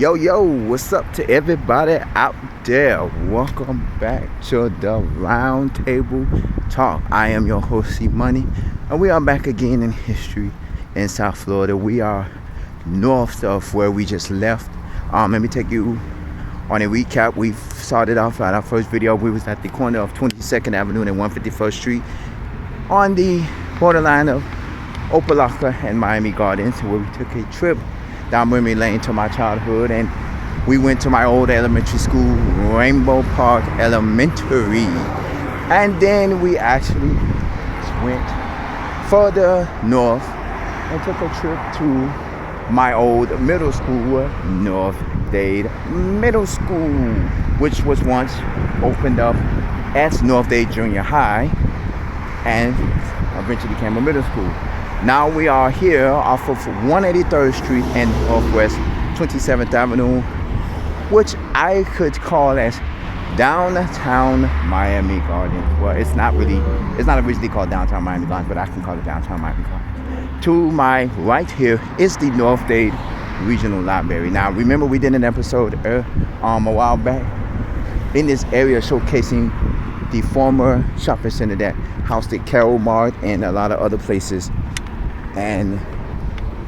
Yo, what's up to everybody out there? Welcome back to the Round Table Talk. I am your host, C Money, and we are back again in history in South Florida. We are north of where we just left. Let me take you on a recap. We started off at our first video. We was at the corner of 22nd Avenue and 151st Street on the borderline of Opa-locka and Miami Gardens, where we took a trip down Memory Lane to my childhood, and we went to my old elementary school, Rainbow Park Elementary, and then we actually went further north and took a trip to my old middle school, North Dade Middle School, which was once opened up as North Dade Junior High and eventually became a middle school. Now we are here off of 183rd Street and Northwest 27th Avenue, which I could call as downtown Miami Gardens. Well, it's not originally called downtown Miami Gardens, but I can call it downtown Miami Gardens. To my right here is the North Dade Regional Library. Now, remember we did an episode a while back in this area showcasing the former shopping center that housed the Carol Mart and a lot of other places. And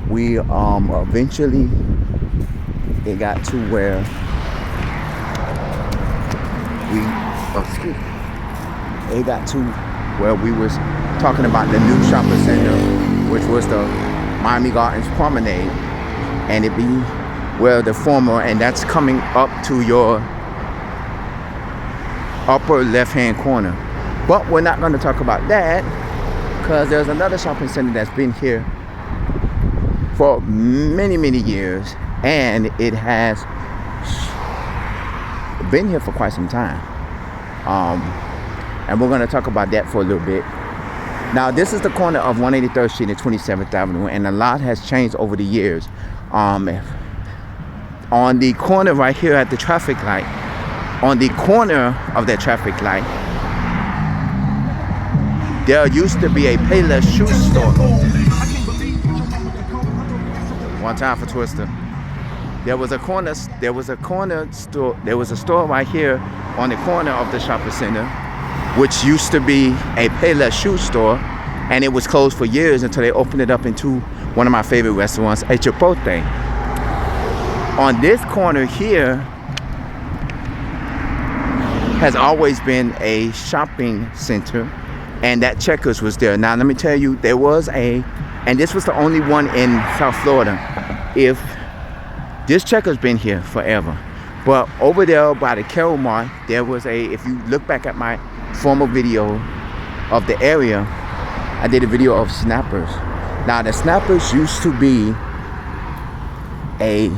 we eventually it got to where we was talking about the new shopping center, which was the Miami Gardens Promenade, and it be where the former, and that's coming up to your upper left hand corner. But we're not going to talk about that, because there's another shopping center that's been here for many years, and it has been here for quite some time. And we're going to talk about that for a little bit. Now, this is the corner of 183rd Street and 27th Avenue, and a lot has changed over the years. On the corner right here at the traffic light, on the corner of that traffic light, there used to be a Payless shoe store. One time for Twister. There was a store right here on the corner of the shopping center, which used to be a Payless shoe store, and it was closed for years until they opened it up into one of my favorite restaurants, a Chipotle. On this corner here has always been a shopping center, and that Checkers was there. Now, let me tell you, there was and this was the only one in South Florida. If this Checkers been here forever, but over there by the Carol Mart, there was if you look back at my former video of the area, I did a video of Snappers. Now, the Snappers used to be a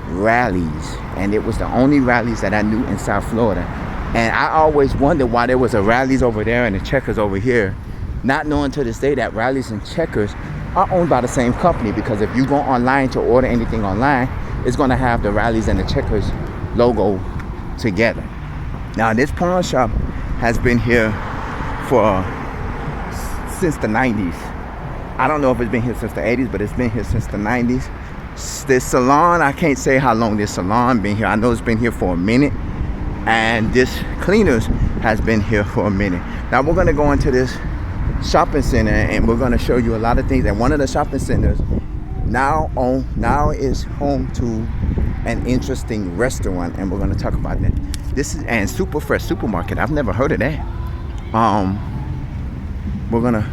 Rally's, and it was the only Rally's that I knew in South Florida. And I always wondered why there was a Rally's over there and a Checkers over here, not knowing to this day that Rally's and Checkers are owned by the same company, because if you go online to order anything online, it's going to have the Rally's and the Checkers logo together. Now, this pawn shop has been here since the 90s. I don't know if it's been here since the 80s, but it's been here since the 90s. This salon, I can't say how long this salon been here. I know it's been here for a minute. And this Cleaners has been here for a minute. Now we're going to go into this shopping center, and we're going to show you a lot of things. And one of the shopping centers now is home to an interesting restaurant, and we're going to talk about that. This is and Super Fresh Supermarket. I've never heard of that. We're going to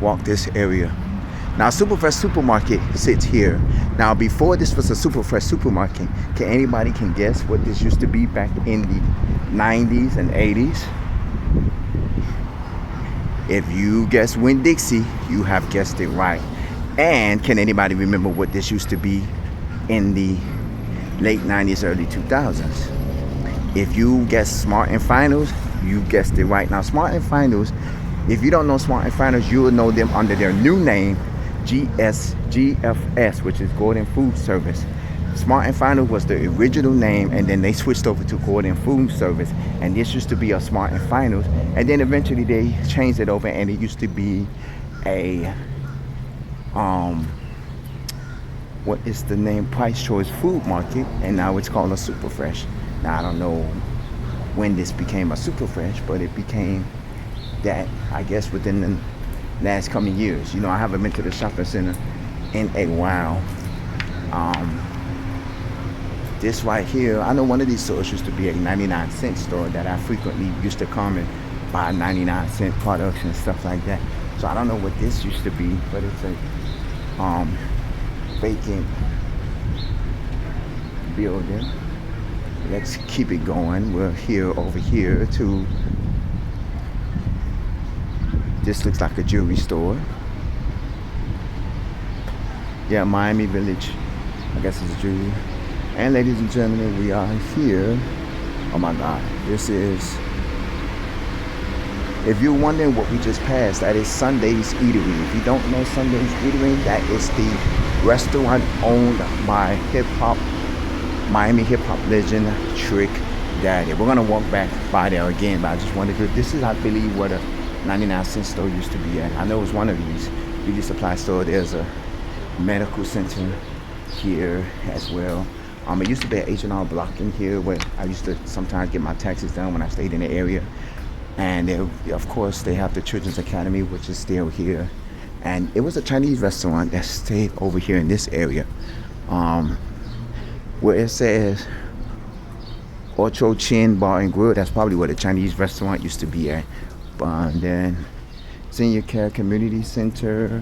walk this area. Now, Super Fresh Supermarket sits here. Now, before this was a Super Fresh Supermarket, can anybody guess what this used to be back in the 90s and 80s? If you guessed Winn-Dixie, you have guessed it right. And can anybody remember what this used to be in the late 90s, early 2000s? If you guessed Smart and Finals, you guessed it right. Now, Smart and Finals, if you don't know Smart and Finals, you will know them under their new name, GFS, which is Gordon Food Service. Smart and Final was the original name, and then they switched over to Gordon Food Service, and this used to be a Smart and Finals, and then eventually they changed it over, and it used to be a what is the name, Price Choice Food Market, and now it's called a Super Fresh. Now I don't know when this became a Super Fresh, but it became that, I guess, within the last coming years. You know, I haven't been to the shopping center in a while. This right here, I know one of these stores used to be a 99-cent store that I frequently used to come and buy 99-cent products and stuff like that. So I don't know what this used to be, but it's a vacant building. Let's keep it going. We're here over here to, this looks like a jewelry store. Yeah, Miami Village, I guess it's a jewelry. And ladies and gentlemen, we are here. Oh my God, this is, if you're wondering what we just passed, that is Sunday's Eatery. If you don't know Sunday's Eatery, that is the restaurant owned by Miami hip hop legend Trick Daddy. We're gonna walk back by there again, but I just wanted to, this is, I believe, what a 99-cent store used to be at. I know it's one of these beauty supply store. There's a medical center here as well. It used to be an H&R Block in here where I used to sometimes get my taxes done when I stayed in the area. And of course, they have the Children's Academy, which is still here. And it was a Chinese restaurant that stayed over here in this area, where it says Ocho Chin Bar and Grill. That's probably where the Chinese restaurant used to be at. And then Senior Care Community Center.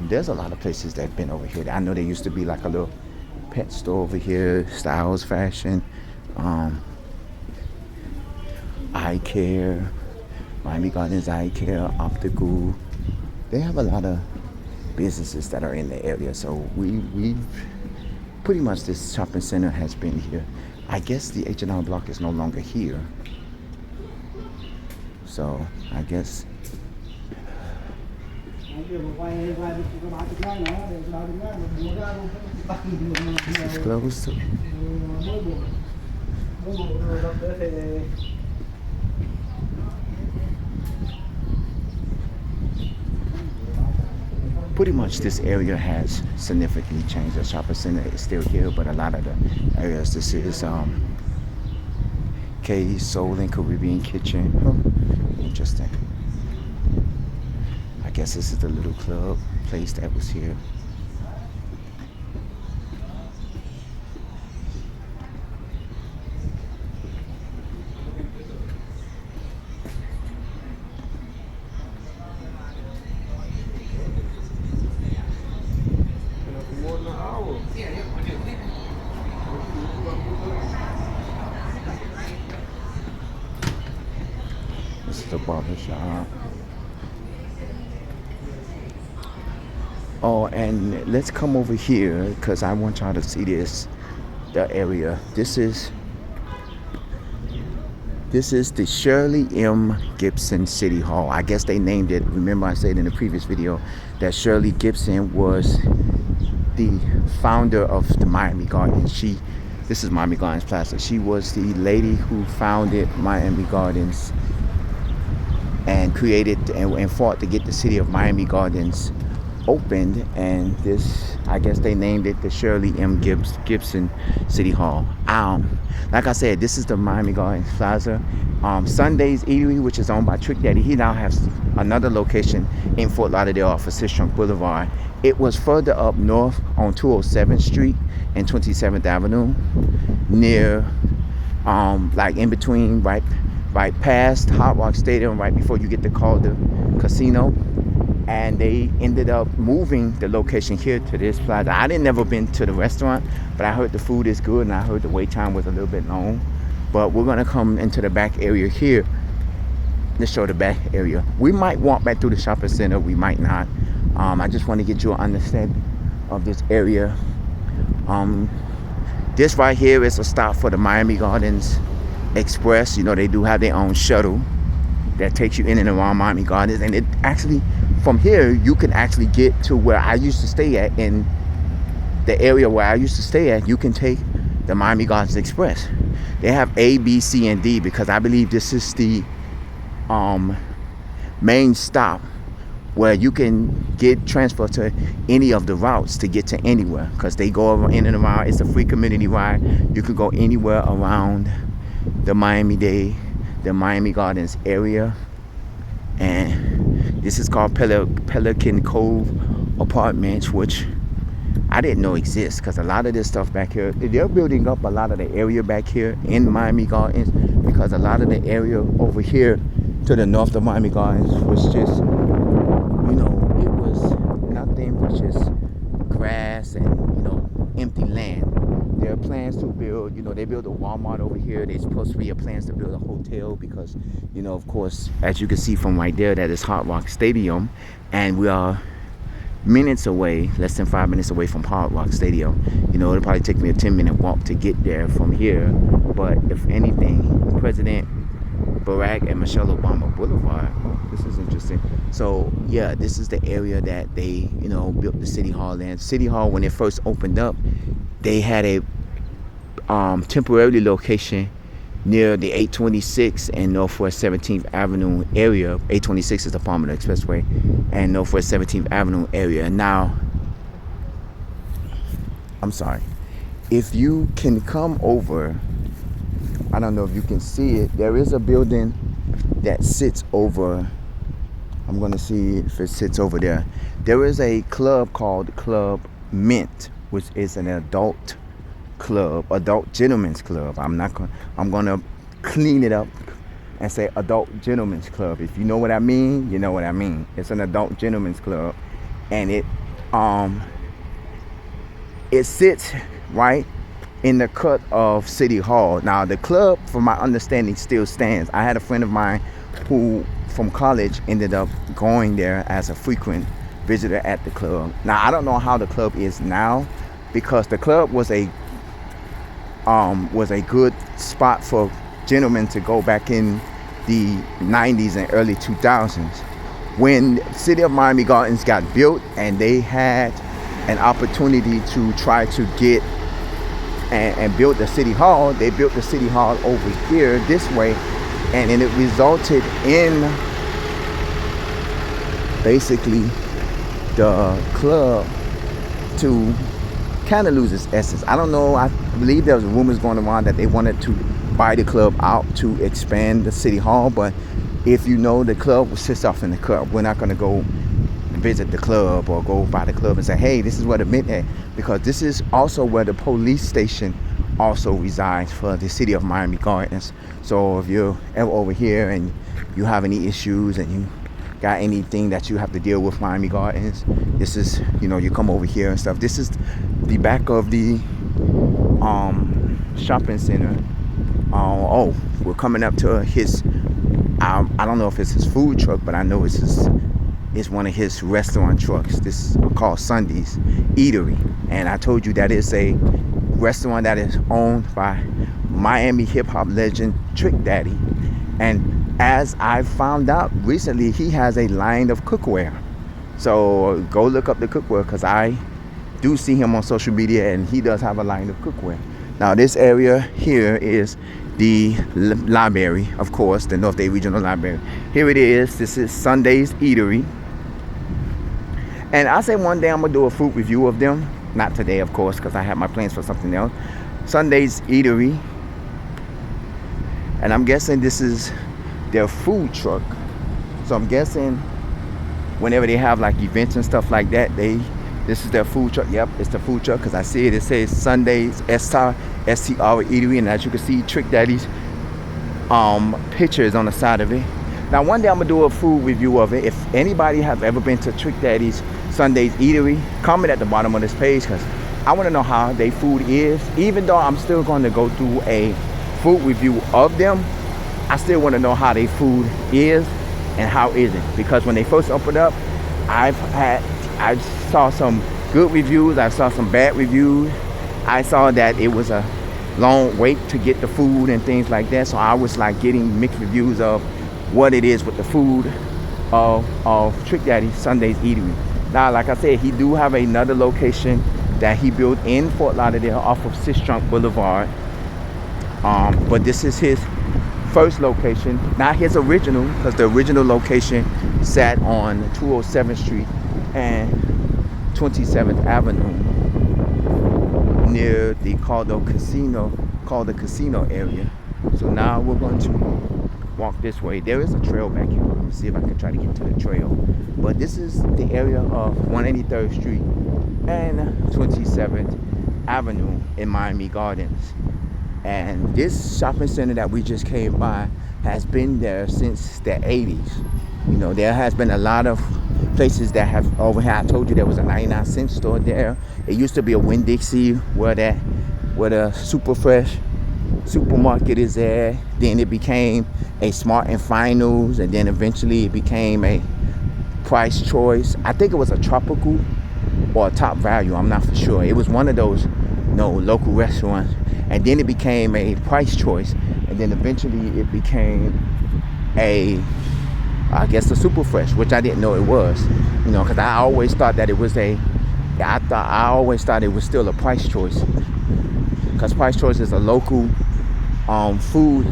There's a lot of places that have been over here. I know there used to be like a little pet store over here, Styles Fashion, Eye Care, Miami Gardens Eye Care, Optical. They have a lot of businesses that are in the area. So we've pretty much, this shopping center has been here. I guess the H&R Block is no longer here. So I guess this is closed. Pretty much this area has significantly changed. The shopping center is still here, but a lot of the areas, this is K's Soul and Caribbean Kitchen. Oh, interesting. I guess this is the little club place that was here. This is the barber shop. Oh, and let's come over here because I want y'all to see this, the area. This is the Shirley M. Gibson City Hall. I guess they named it. Remember I said in the previous video that Shirley Gibson was the founder of the Miami Gardens. This is Miami Gardens Plaza. She was the lady who founded Miami Gardens and created and fought to get the city of Miami Gardens opened, and this, I guess they named it the Shirley M. Gibson City Hall. Like I said, this is the Miami Gardens Plaza. Sunday's Eatery, which is owned by Trick Daddy, he now has another location in Fort Lauderdale off of Sistrunk Boulevard. It was further up north on 207th Street and 27th Avenue, near, like in between, right past Hard Rock Stadium, right before you get to Calder Casino. And they ended up moving the location here to this plaza. I didn't never been to the restaurant, but I heard the food is good and I heard the wait time was a little bit long. But we're gonna come into the back area here to show the back area. We might walk back through the shopping center, we might not. I just want to get you an understanding of this area. This right here is a stop for the Miami Gardens Express. You know, they do have their own shuttle that takes you in and around Miami Gardens, and it actually, from here you can actually get to where I used to stay at. In the area where I used to stay at, you can take the Miami Gardens Express. They have A, B, C, and D, because I believe this is the main stop where you can get transferred to any of the routes to get to anywhere, because they go in and around. It's a free community ride. You can go anywhere around the Miami-Dade, the Miami Gardens area. And this is called Pelican Cove Apartments, which I didn't know exists, because a lot of this stuff back here, they're building up a lot of the area back here in Miami Gardens, because a lot of the area over here to the north of Miami Gardens was just, you know, it was nothing but just grass and, you know, empty land. There are plans to build, you know, they built a Walmart over here. There's supposed to be plans to build a hotel because, you know, of course, as you can see from right there, that is Hard Rock Stadium, and we are minutes away, less than 5 minutes away from Hard Rock Stadium. You know, it'll probably take me a 10-minute walk to get there from here, but if anything, President Barack and Michelle Obama Boulevard. Oh, this is interesting. So yeah, this is the area that they, you know, built the City Hall in. City Hall, when it first opened up, they had a temporary location near the 826 and Northwest 17th Avenue area. 826 is the Palmer Expressway, and Northwest 17th Avenue area. And now, I'm sorry, if you can come over, I don't know if you can see it, there is a building that sits over, I'm going to see if it sits over there. There is a club called Club Mint, which is an adult club, adult gentlemen's club. I'm going to clean it up and say adult gentlemen's club. If you know what I mean, you know what I mean. It's an adult gentlemen's club, and it sits right in the cut of City Hall. Now the club, from my understanding, still stands. I had a friend of mine who from college ended up going there as a frequent visitor at the club. Now I don't know how the club is now, because the club was a good spot for gentlemen to go back in the 90s and early 2000s, when City of Miami Gardens got built and they had an opportunity to try to get and build the City Hall. They built the City Hall over here this way, and then it resulted in basically the club to kind of lose its essence. I don't know, I believe there was rumors going around that they wanted to buy the club out to expand the City Hall, but if you know, the club sits off in the club. We're not going to go visit the club or go by the club and say, hey, this is what it meant at, because this is also where the police station also resides for the City of Miami Gardens. So if you're ever over here and you have any issues and you got anything that you have to deal with Miami Gardens, this is, you know, you come over here and stuff. This is the back of the shopping center. Oh, we're coming up to his, I don't know if it's his food truck, but I know it's one of his restaurant trucks. This is called Sunday's Eatery, and I told you that is a restaurant that is owned by Miami hip-hop legend Trick Daddy. And as I found out recently, he has a line of cookware. So go look up the cookware, because I do see him on social media, and he does have a line of cookware. Now this area here is the library, of course, the North Dade Regional Library. Here it is. This is Sunday's Eatery. And I say one day I'm going to do a food review of them. Not today, of course, because I have my plans for something else. Sunday's Eatery. And I'm guessing this is their food truck. So I'm guessing whenever they have like events and stuff like that, this is their food truck. Yep, it's the food truck, because I see it. It says Sunday's STR Eatery. And as you can see, Trick Daddy's pictures on the side of it. Now one day I'm gonna do a food review of it. If anybody has ever been to Trick Daddy's Sunday's Eatery, comment at the bottom of this page, because I want to know how their food is. Even though I'm still going to go through a food review of them, I still want to know how their food is and how is it. Because when they first opened up, I saw some good reviews, I saw some bad reviews. I saw that it was a long wait to get the food and things like that. So I was like getting mixed reviews of what it is with the food of Trick Daddy Sunday's Eatery. Now, like I said, he do have another location that he built in Fort Lauderdale off of Sistrunk Boulevard. But this is his first location, not his original, because the original location sat on 207th Street and 27th Avenue near the Caldo Casino area. So now we're going to walk this way. There is a trail back here. Let me see if I can try to get to the trail. But this is the area of 183rd Street and 27th Avenue in Miami Gardens. And this shopping center that we just came by has been there since the 80s. You know, there has been a lot of places that have over here. I told you there was a 99-cent store there. It used to be a Winn-Dixie where the Superfresh supermarket is there. Then it became a Smart and Finals, and then eventually it became a Price Choice. I think it was a Tropical or a Top Value. I'm not for sure. It was one of those local restaurants, and then it became a Price Choice, and then eventually it became a Superfresh, which I didn't know it was, because I always thought that it was I always thought it was still a Price Choice, because Price Choice is a local food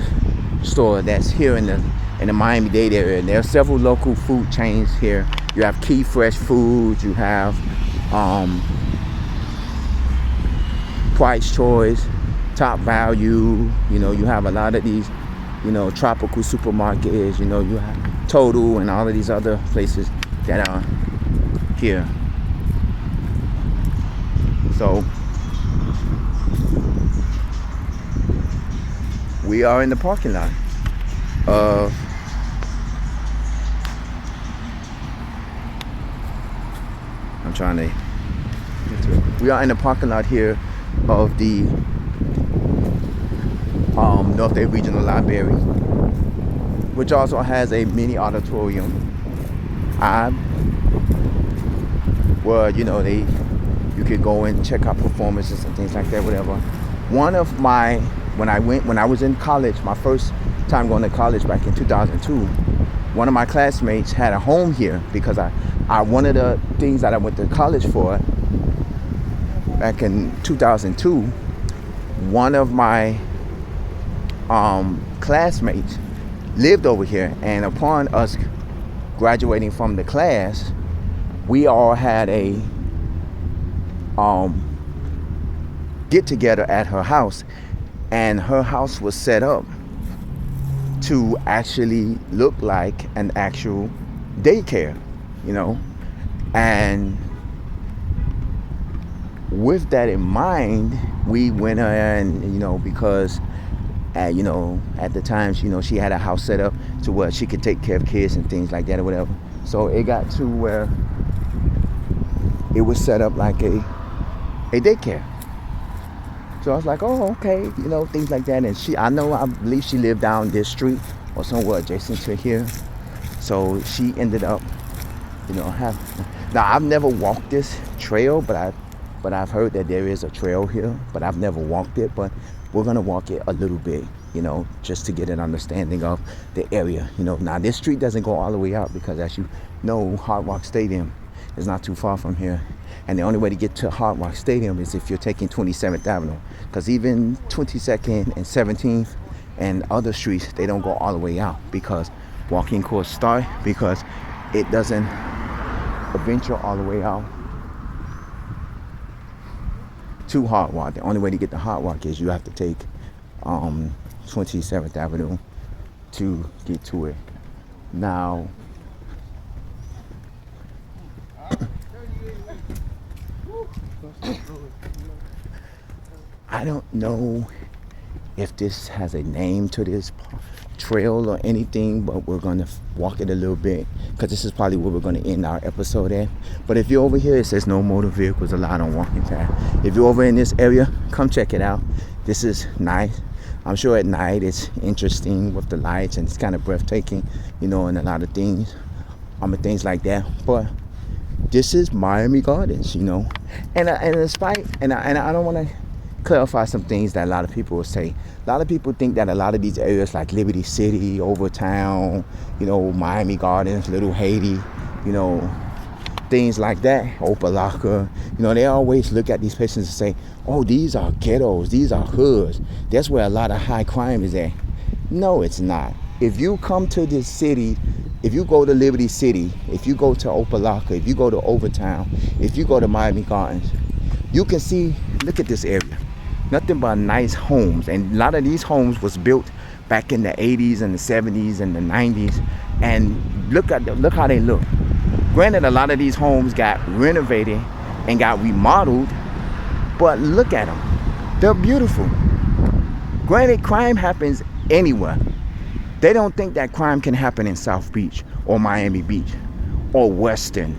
store that's here in the Miami-Dade area. And there are several local food chains here. You have Key Fresh Foods, you have Price Choice, Top Value, you have a lot of these, tropical supermarkets, you have Total and all of these other places that are here. So we are in the parking lot of we are in the parking lot here of the North Dade Regional Library, which also has a mini auditorium where you could go and check out performances and things like that, whatever. When I was in college, my first time going to college back in 2002, one of my classmates had a home here, because one of the things that I went to college for back in 2002, one of my classmates lived over here, and upon us graduating from the class, we all had a get together at her house, and her house was set up to actually look like an actual daycare, and with that in mind, we went and because at the time, she had a house set up to where she could take care of kids and things like that or whatever. So it got to where it was set up like a daycare. So I was like, oh, okay, things like that. And I believe she lived down this street or somewhere adjacent to here. So she ended up, now I've never walked this trail, but I've heard that there is a trail here, but I've never walked it. But we're gonna walk it a little bit, just to get an understanding of the area. Now this street doesn't go all the way out, because as you know, Hard Rock Stadium is not too far from here. And the only way to get to Hard Rock Stadium is if you're taking 27th Avenue, because even 22nd and 17th and other streets, they don't go all the way out, because walking course start, because it doesn't venture all the way out to Hard Rock. The only way to get to Hard Rock is you have to take 27th Avenue to get to it. Now, I don't know if this has a name to this trail or anything, but we're going to walk it a little bit, because this is probably where we're going to end our episode at. But if you're over here, it says no motor vehicles allowed on walking path. If you're over in this area, come check it out. This is nice. I'm sure at night it's interesting with the lights, and it's kind of breathtaking, and a lot of things like that. But this is Miami Gardens, and despite, and I don't want to clarify some things that a lot of people will say. A lot of people think that a lot of these areas like Liberty City, Overtown, Miami Gardens, Little Haiti, things like that, Opalaka, they always look at these places and say, oh, these are ghettos, these are hoods. That's where a lot of high crime is at. No, it's not. If you come to this city, if you go to Liberty City, if you go to Opelika, if you go to Overtown, if you go to Miami Gardens, you can see, look at this area. Nothing but nice homes. And a lot of these homes was built back in the 80s and the 70s and the 90s. And look how they look. Granted, a lot of these homes got renovated and got remodeled, but look at them. They're beautiful. Granted, crime happens anywhere. They don't think that crime can happen in South Beach or Miami Beach or Western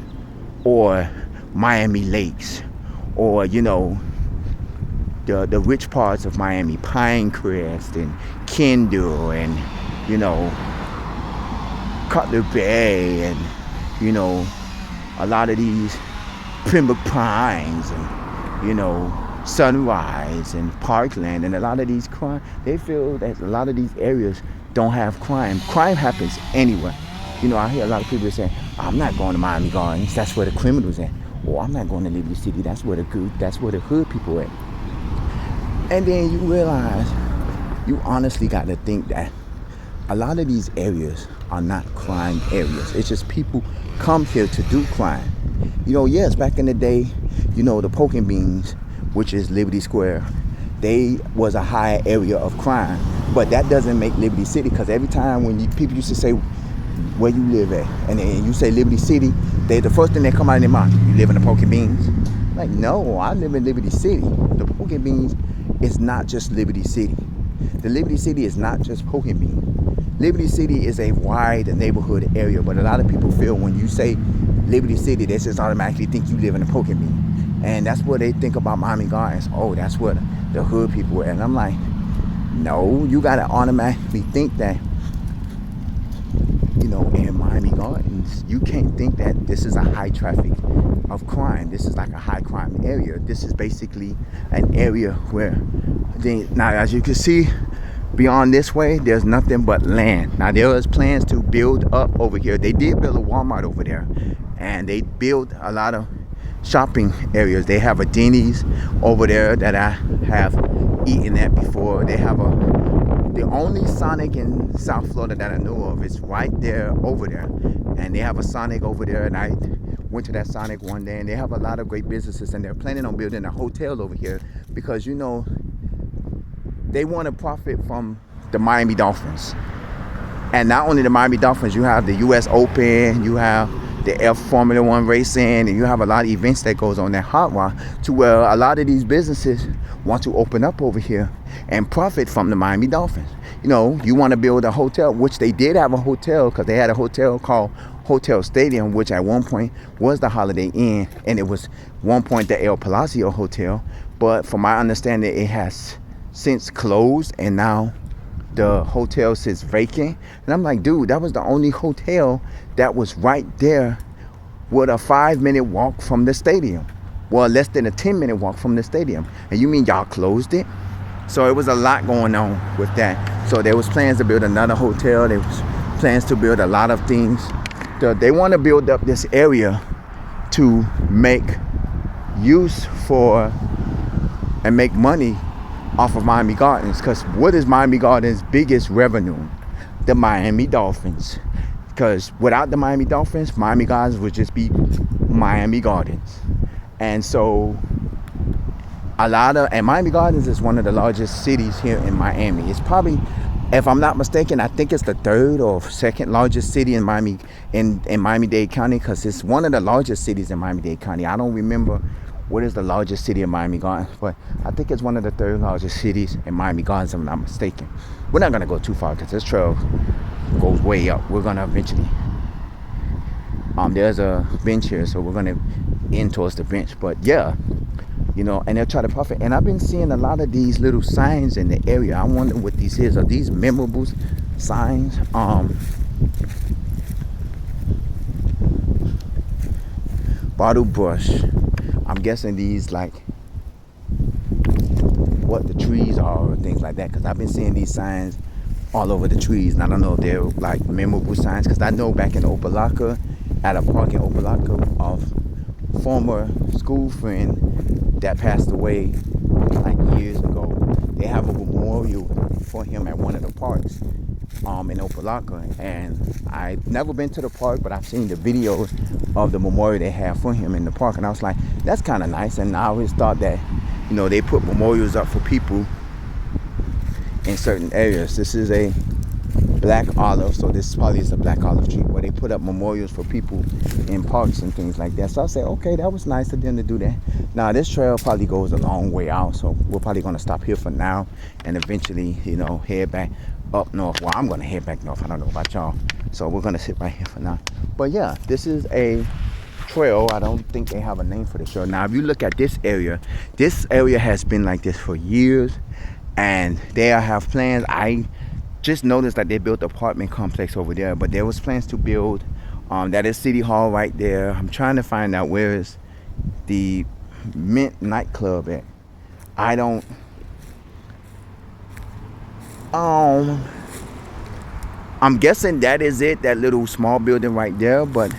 or Miami Lakes or, the rich parts of Miami, Pinecrest and Kendall and, Cutler Bay and, a lot of these Pembroke Pines and, Sunrise and Parkland and a lot of these crime, they feel that a lot of these areas don't have crime. Crime happens anywhere. I hear a lot of people say, I'm not going to Miami Gardens, that's where the criminals at. Or I'm not going to Liberty City, that's where the hood people at. And then you realize, you honestly got to think that a lot of these areas are not crime areas. It's just people come here to do crime. Yes, back in the day, the Pork and Beans, which is Liberty Square, they was a high area of crime. But that doesn't make Liberty City, because every time when people used to say where you live at, and then you say Liberty City, the first thing that come out of their mouth, you live in the Pork and Beans? Like, no, I live in Liberty City. The Pork and Beans is not just Liberty City. The Liberty City is not just Pork and Beans. Liberty City is a wide neighborhood area, but a lot of people feel when you say Liberty City, they just automatically think you live in the Pork and Beans. And that's what they think about Miami Gardens. Oh, that's where the hood people are. And I'm like, no, you gotta automatically think that, in Miami Gardens, you can't think that this is a high traffic of crime. This is like a high crime area. This is basically an area where, now as you can see, beyond this way, there's nothing but land. Now there was plans to build up over here. They did build a Walmart over there, and they built a lot of shopping areas. They have a Denny's over there that I have eaten at before. They have the only Sonic in South Florida that I know of is right there over there, and they have a Sonic over there, and I went to that Sonic one day, and they have a lot of great businesses, and they're planning on building a hotel over here because they want to profit from the Miami Dolphins. And not only the Miami Dolphins, you have the US Open, you have the F Formula One racing, and you have a lot of events that goes on at Hot Rod, to where a lot of these businesses want to open up over here and profit from the Miami Dolphins. You want to build a hotel, which they did have a hotel, because they had a hotel called Hotel Stadium, which at one point was the Holiday Inn, and it was one point the El Palacio Hotel. But from my understanding, it has since closed, and now the hotel sits vacant. And I'm like, dude, that was the only hotel that was right there with a 5-minute walk from the stadium. Well, less than a 10-minute walk from the stadium. And you mean y'all closed it? So it was a lot going on with that. So there was plans to build another hotel. There was plans to build a lot of things. They want to build up this area to make use for and make money off of Miami Gardens. Because what is Miami Gardens' biggest revenue? The Miami Dolphins. Because without the Miami Dolphins, Miami Gardens would just be Miami Gardens. And so and Miami Gardens is one of the largest cities here in Miami. It's probably, if I'm not mistaken, I think it's the third or second largest city in Miami, in Miami-Dade County, because it's one of the largest cities in Miami-Dade County. I don't remember what is the largest city in Miami Gardens, but I think it's one of the third largest cities in Miami Gardens, if I'm not mistaken. We're not going to go too far because this trail goes way up. We're going to eventually, there's a bench here, so we're going to end towards the bench. But yeah, and they'll try to profit. And I've been seeing a lot of these little signs in the area. I wonder what these is. Are these memorable signs? Bottle brush. I'm guessing these like what the trees are or things like that, because I've been seeing these signs all over the trees, and I don't know if they're like memorable signs, because I know back in Opelika, at a park in Opelika, a former school friend that passed away like years ago, they have a memorial for him at one of the parks in Opelika. And I've never been to the park, but I've seen the videos of the memorial they have for him in the park, and I was like, that's kind of nice. And I always thought that, you know, they put memorials up for people in certain areas. This is a black olive, so this probably is a black olive tree where they put up memorials for people in parks and things like that. So I said, okay, that was nice of them to do that. Now this trail probably goes a long way out, so we're probably going to stop here for now and eventually, you know, head back up north. Well, I'm going to head back north. I don't know about y'all, so we're going to sit right here for now. But yeah, this is a trail. I don't think they have a name for the trail. Now if you look at this area has been like this for years, and they have plans. I just noticed that they built an apartment complex over there, but there was plans to build that is City Hall right there. I'm trying to find out where is the Mint nightclub at. I don't I'm guessing that is it, that little small building right there, but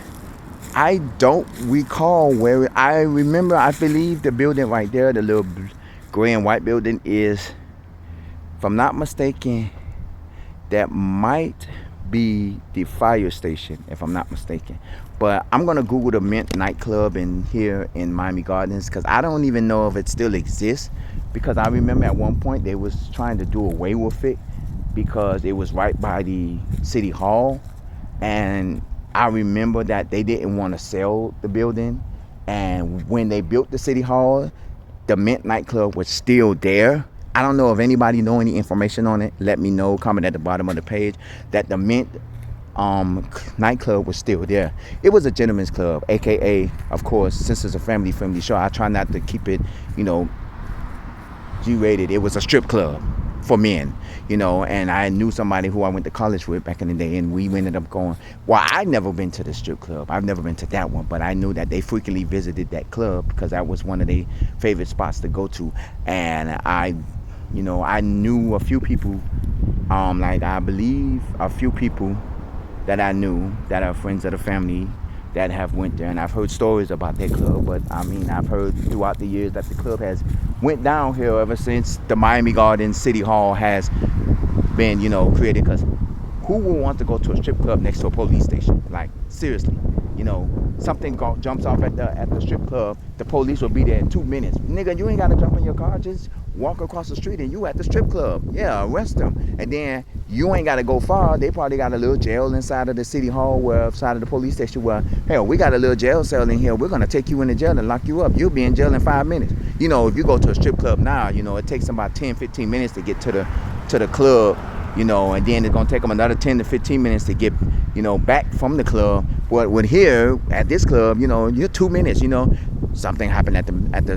I don't recall where I remember. I believe the building right there, the little gray and white building, is, if I'm not mistaken, that might be the fire station, if I'm not mistaken. But I'm gonna Google the Mint nightclub in here in Miami Gardens, because I don't even know if it still exists, because I remember at one point they was trying to do away with it because it was right by the City Hall, and I remember that they didn't want to sell the building. And when they built the City Hall, the Mint nightclub was still there. I don't know if anybody know any information on it. Let me know. Comment at the bottom of the page that the Mint nightclub was still there. It was a gentleman's club, aka, of course, since it's a family friendly show, I try not to keep it, you know, G-rated. It was a strip club for men, you know. And I knew somebody who I went to college with back in the day, and we ended up going. Well, I've never been to the strip club. I've never been to that one, but I knew that they frequently visited that club because that was one of their favorite spots to go to. And I knew a few people, like I believe a few people that I knew that are friends of the family that have went there, and I've heard stories about that club. But I mean, I've heard throughout the years that the club has went downhill ever since the Miami Gardens City Hall has been, you know, created. Because who would want to go to a strip club next to a police station? Like, seriously, you know, something jumps off at the strip club, the police will be there in 2 minutes. Nigga, you ain't gotta jump in your car, just walk across the street and you at the strip club. Yeah, arrest them. And then you ain't gotta go far. They probably got a little jail inside of the City Hall, where side of the police station, where, hell, we got a little jail cell in here. We're gonna take you into jail and lock you up. You'll be in jail in 5 minutes. You know, if you go to a strip club now, you know, it takes them about 10-15 minutes to get to the club, you know, and then it's gonna take them another 10 to 15 minutes to get, you know, back from the club. But with here at this club, you know, you're 2 minutes, you know. Something happened at the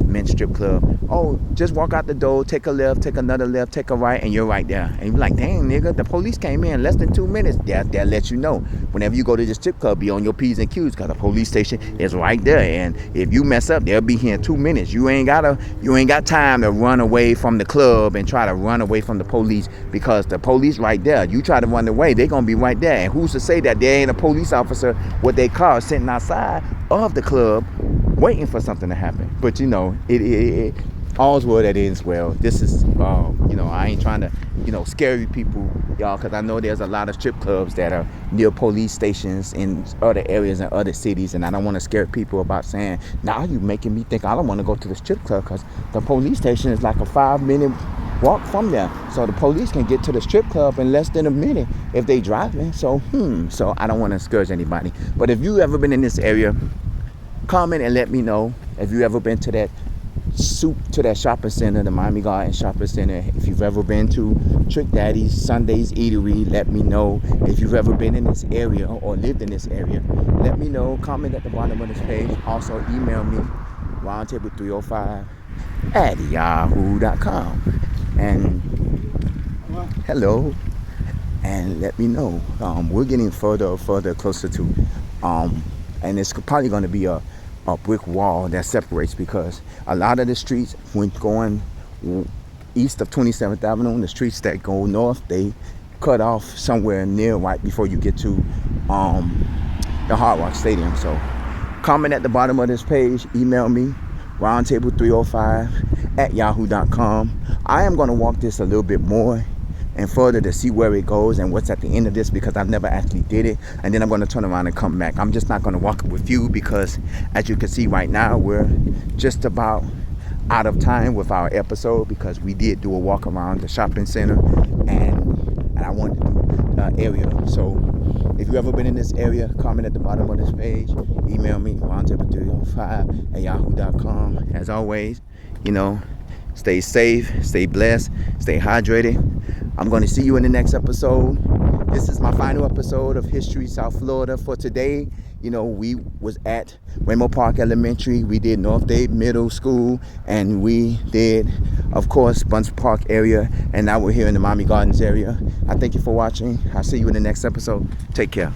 men's strip club. Oh, just walk out the door, take a left, take another left, take a right, and you're right there. And you're like, dang, nigga, the police came in less than 2 minutes. They'll let you know. Whenever you go to the strip club, be on your P's and Q's, because the police station is right there. And if you mess up, they'll be here in 2 minutes. You ain't got time to run away from the club and try to run away from the police, because the police right there. You try to run away, they're gonna be right there. And who's to say that there ain't a police officer with their car sitting outside of the club waiting for something to happen? But you know, it all's well that ends well. This is, you know, I ain't trying to, you know, scare you people, y'all, because I know there's a lot of strip clubs that are near police stations in other areas and other cities, and I don't want to scare people about saying, now you making me think I don't want to go to the strip club, because the police station is like a 5-minute walk from there. So the police can get to the strip club in less than a minute if they driving. So I don't want to discourage anybody. But if you ever been in this area, comment and let me know. If you ever been to that shopping center, the Miami Gardens shopping center, if you've ever been to Trick Daddy's Sunday's Eatery, let me know. If you've ever been in this area or lived in this area, let me know. Comment at the bottom of this page. Also email me, roundtable305@yahoo.com. And hello, and let me know. We're getting further closer to, and it's probably going to be a brick wall that separates, because a lot of the streets, when going east of 27th Avenue, the streets that go north, they cut off somewhere near right before you get to the Hard Rock Stadium. So comment at the bottom of this page, email me, roundtable305@yahoo.com. I am going to walk this a little bit more, and further to see where it goes and what's at the end of this, because I've never actually did it. And then I'm going to turn around and come back. I'm just not going to walk it with you because, as you can see right now, we're just about out of time with our episode because we did do a walk around the shopping center, and I wanted to do area. So if you've ever been in this area, comment at the bottom of this page. Email me, roundtable305@yahoo.com. As always, stay safe, stay blessed, stay hydrated. I'm going to see you in the next episode. This is my final episode of History South Florida for today. We was at Rainbow Park Elementary. We did North Dade Middle School. And we did, of course, Bunce Park area. And now we're here in the Miami Gardens area. I thank you for watching. I'll see you in the next episode. Take care.